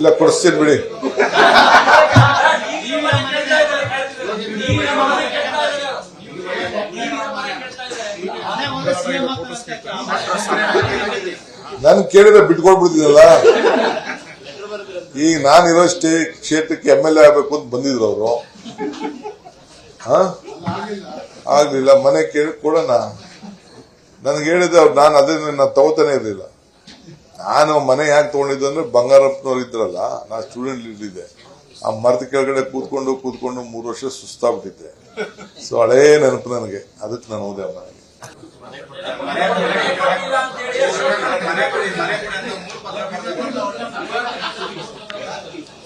ಇಲ್ಲ ಕೊಡಿಸ್ತೀನಿ ಬಿಡಿ. ನಾನು ಕೇಳಿದ್ರೆ ಬಿಟ್ಕೊಡ್ಬಿಡ್ತೀನಲ್ಲ. ಈಗ ನಾನಿರೋ ಕ್ಷೇತ್ರಕ್ಕೆ MLA ಆಗ್ಬೇಕು ಅಂತ ಬಂದಿದ್ರು ಅವರು. ಆಗ್ಲಿಲ್ಲ. ಮನೆ ಕೇಳಿ ಕೊಡೋಣ ನನ್ಗೆ ಹೇಳಿದ್ರೆ ಅವ್ರು ನಾನು ಅದನ್ನ ತಗೋತಾನೆ ಇರ್ಲಿಲ್ಲ. ನಾನು ಮನೆ ಯಾಕೆ ತಗೊಂಡಿದ್ದೆ ಅಂದ್ರೆ ಬಂಗಾರಪ್ಪನವ್ರು ಇದ್ರಲ್ಲ, ನಾನು ಸ್ಟೂಡೆಂಟ್ ಇದ್ದಿದ್ದೆ. ಆ ಮರದ ಕೆಳಗಡೆ ಕೂತ್ಕೊಂಡು 3 ವರ್ಷ ಸುಸ್ತಾಗ್ಬಿಟ್ಟಿದ್ದೆ. ಸೊ ಹಳೇ ನೆನಪು ನನಗೆ, ಅದಕ್ಕೆ ನಾನು ಹೋದೆ ಮನೆಗೆ.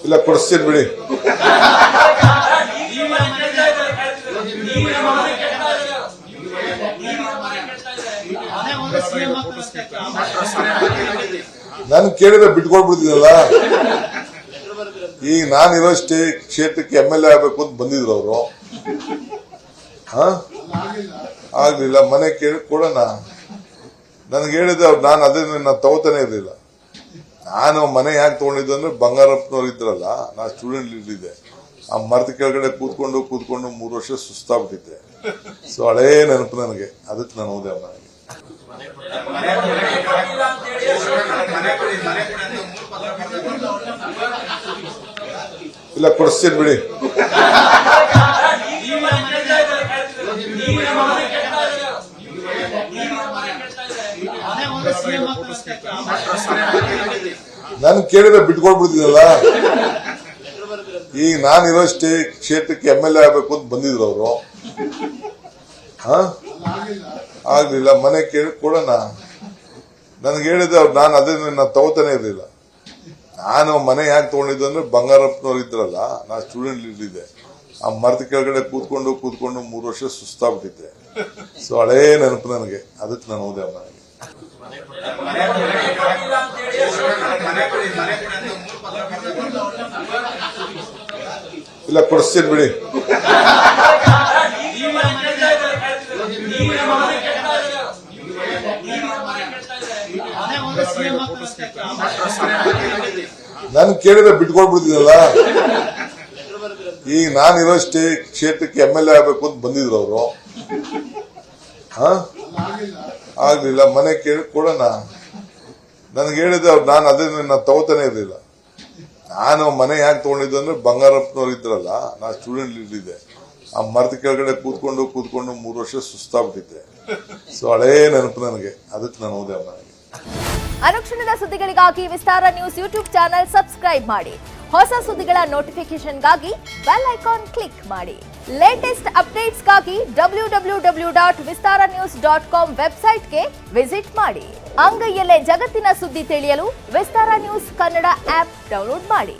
ಇಲ್ಲ ಕೊಡಿಸ್ತೀನಿ ಬಿಡಿ. ನಾನು ಕೇಳಿದ್ರೆ ಬಿಟ್ಕೊಡ್ಬಿಡ್ತೀನಲ್ಲ. ಈಗ ನಾನಿರೋ ಕ್ಷೇತ್ರಕ್ಕೆ MLA ಆಗ್ಬೇಕು ಅಂತ ಬಂದಿದ್ರು ಅವರು. ಆಗ್ಲಿಲ್ಲ. ಮನೆ ಕೇಳಿ ಕೊಡೋಣ ನನ್ಗೆ ಹೇಳಿದ್ರೆ ಅವ್ರು ನಾನು ಅದನ್ನ ತಗೋತಾನೆ ಇರ್ಲಿಲ್ಲ. ನಾನು ಮನೆ ಯಾಕೆ ತಗೊಂಡಿದ್ದೆ ಅಂದ್ರೆ ಬಂಗಾರಪ್ಪನವ್ರು ಇದ್ರಲ್ಲ, ನಾನು ಸ್ಟೂಡೆಂಟ್ ಇದ್ದಿದ್ದೆ. ಆ ಮರದ ಕೆಳಗಡೆ ಕೂತ್ಕೊಂಡು 3 ವರ್ಷ ಸುಸ್ತಾಗ್ಬಿಟ್ಟಿದ್ದೆ. ಸೊ ಹಳೇ ನೆನಪು ನನಗೆ, ಅದಕ್ಕೆ ನಾನು ಹೋದೆ ಮನೆಗೆ. ಇಲ್ಲ ಕೊಡಿಸ್ತೀನಿ ಬಿಡಿ. ನಾನು ಕೇಳಿದ್ರೆ ಬಿಟ್ಕೊಡ್ಬಿಡ್ತೀನಲ್ಲ. ಈಗ ನಾನಿರೋ ಕ್ಷೇತ್ರಕ್ಕೆ MLA ಆಗ್ಬೇಕು ಅಂತ ಬಂದಿದ್ರು ಅವರು. ಆಗ್ಲಿಲ್ಲ. ಮನೆ ಕೇಳಿ ಕೊಡೋಣ ನನ್ಗೆ ಹೇಳಿದ್ರೆ ಅವ್ರು ನಾನು ಅದನ್ನ ತಗೋತಾನೆ ಇರ್ಲಿಲ್ಲ. ನಾನು ಮನೆ ಯಾಕೆ ತಗೊಂಡಿದ್ದೆ ಅಂದ್ರೆ ಬಂಗಾರಪ್ಪನವ್ರು ಇದ್ರಲ್ಲ, ನಾನು ಸ್ಟೂಡೆಂಟ್ ಇದ್ದಿದ್ದೆ. ಆ ಮರದ ಕೆಳಗಡೆ ಕೂತ್ಕೊಂಡು 3 ವರ್ಷ ಸುಸ್ತಾಗ್ಬಿಟ್ಟಿದ್ದೆ. ಸೊ ಹಳೇ ನೆನಪು ನನಗೆ, ಅದಕ್ಕೆ ನಾನು ಹೋದೆ ಮನೆಗೆ. ಇಲ್ಲ ಕೊಡಿಸ್ತೀನಿ ಬಿಡಿ. ನಾನು ಕೇಳಿದ್ರೆ ಬಿಟ್ಕೊಡ್ಬಿಡ್ತೀನಲ್ಲ. ಈಗ ನಾನಿರೋ ಕ್ಷೇತ್ರಕ್ಕೆ MLA ಆಗ್ಬೇಕು ಅಂತ ಬಂದಿದ್ರು ಅವರು. ಆಗ್ಲಿಲ್ಲ. ಮನೆ ಕೇಳಿ ಕೊಡೋಣ ನನ್ಗೆ ಹೇಳಿದ್ರೆ ಅವ್ರು ನಾನು ಅದನ್ನ ತಗೋತಾನೆ ಇರ್ಲಿಲ್ಲ. ನಾನು ಮನೆ ಯಾಕೆ ತಗೊಂಡಿದ್ದೆ ಅಂದ್ರೆ ಬಂಗಾರಪ್ಪನವ್ರು ಇದ್ರಲ್ಲ, ನಾನು ಸ್ಟೂಡೆಂಟ್ ಇದ್ದಿದ್ದೆ. ಆ ಮರದ ಕೆಳಗಡೆ ಕೂತ್ಕೊಂಡು 3 ವರ್ಷ ಸುಸ್ತಾಗ್ಬಿಟ್ಟಿದ್ದೆ. ಸೊ ಹಳೇ ನೆನಪು ನನಗೆ, ಅದಕ್ಕೆ ನಾನು ಹೋದೆ ಮನೆಗೆ. ಅನುಕ್ಷಣದ ಸುದ್ದಿಗಳಿಗಾಗಿ ವಿಸ್ತಾರ ನ್ಯೂಸ್ ಯೂಟ್ಯೂಬ್ ಚಾನೆಲ್ ಸಬ್ಸ್ಕ್ರೈಬ್ ಮಾಡಿ. ಹೊಸ ಸುದ್ದಿಗಳ ನೋಟಿಫಿಕೇಶನ್ಗಾಗಿ ಬೆಲ್ ಐಕಾನ್ ಕ್ಲಿಕ್ ಮಾಡಿ. ಲೇಟೆಸ್ಟ್ ಅಪ್ಡೇಟ್ಸ್ಗಾಗಿ www.vistaranews.com ವೆಬ್ಸೈಟ್ಗೆ ವಿಸಿಟ್ ಮಾಡಿ. ಅಂಗೈಯಲ್ಲೇ ಜಗತ್ತಿನ ಸುದ್ದಿ ತಿಳಿಯಲು ವಿಸ್ತಾರ ನ್ಯೂಸ್ ಕನ್ನಡ ಆಪ್ ಡೌನ್ಲೋಡ್ ಮಾಡಿ.